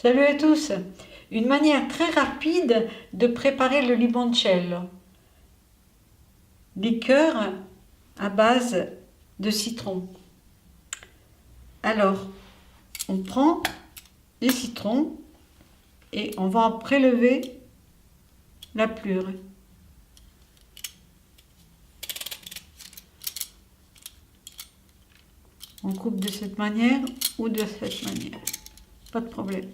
Salut à tous! Une manière très rapide de préparer le limoncello. Liqueur à base de citron. Alors, on prend les citrons et on va en prélever la pelure. On coupe de cette manière ou de cette manière. Pas de problème.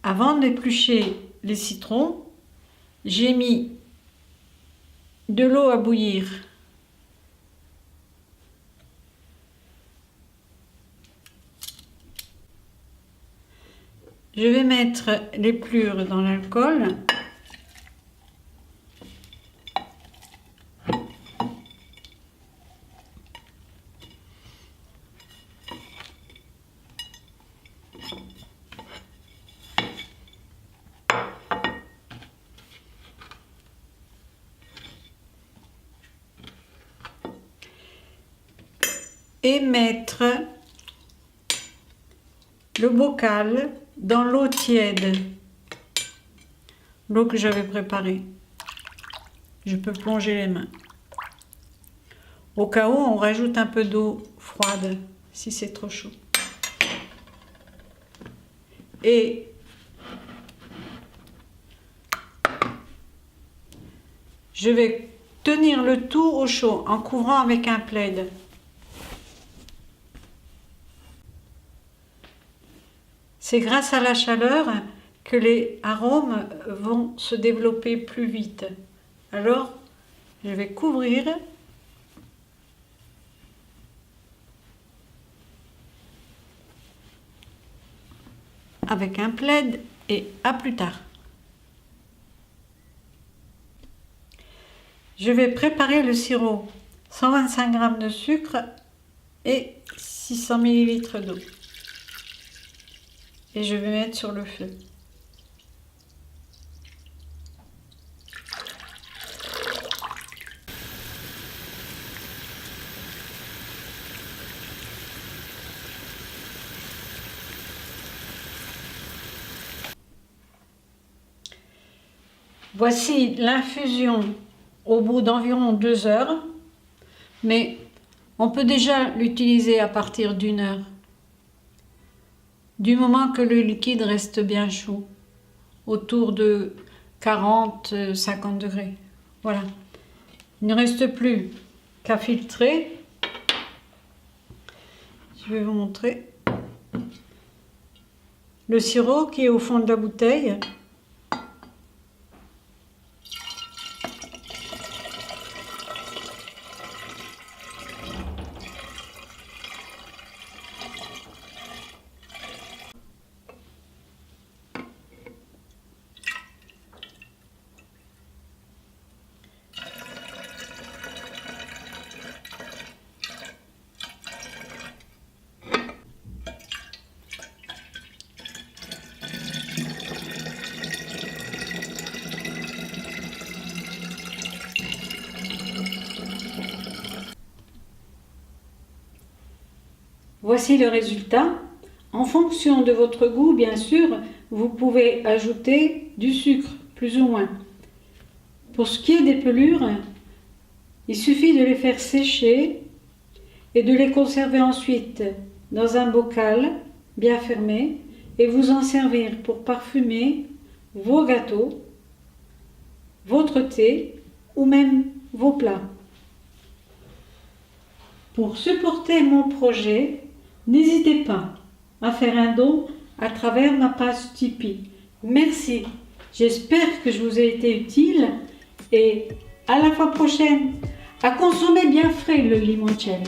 Avant d'éplucher les citrons, j'ai mis de l'eau à bouillir. Je vais mettre les pelures dans l'alcool. Et mettre le bocal dans l'eau tiède, l'eau que j'avais préparée. Je peux plonger les mains. Au cas où, on rajoute un peu d'eau froide si c'est trop chaud. Et je vais tenir le tout au chaud en couvrant avec un plaid. C'est grâce à la chaleur que les arômes vont se développer plus vite. Alors, je vais couvrir avec un plaid et à plus tard. Je vais préparer le sirop. 125 g de sucre et 600 ml d'eau. Et je vais mettre sur le feu. Voici l'infusion au bout d'environ 2 heures, mais on peut déjà l'utiliser à partir d'1 heure. Du moment que le liquide reste bien chaud, autour de 40-50 degrés. Voilà. Il ne reste plus qu'à filtrer. Je vais vous montrer le sirop qui est au fond de la bouteille. Voici le résultat. En fonction de votre goût, bien sûr, vous pouvez ajouter du sucre, plus ou moins. Pour ce qui est des pelures, il suffit de les faire sécher et de les conserver ensuite dans un bocal bien fermé et vous en servir pour parfumer vos gâteaux, votre thé ou même vos plats. Pour supporter mon projet, n'hésitez pas à faire un don à travers ma page Tipeee. Merci, j'espère que je vous ai été utile et à la fois prochaine. À consommer bien frais le limoncello.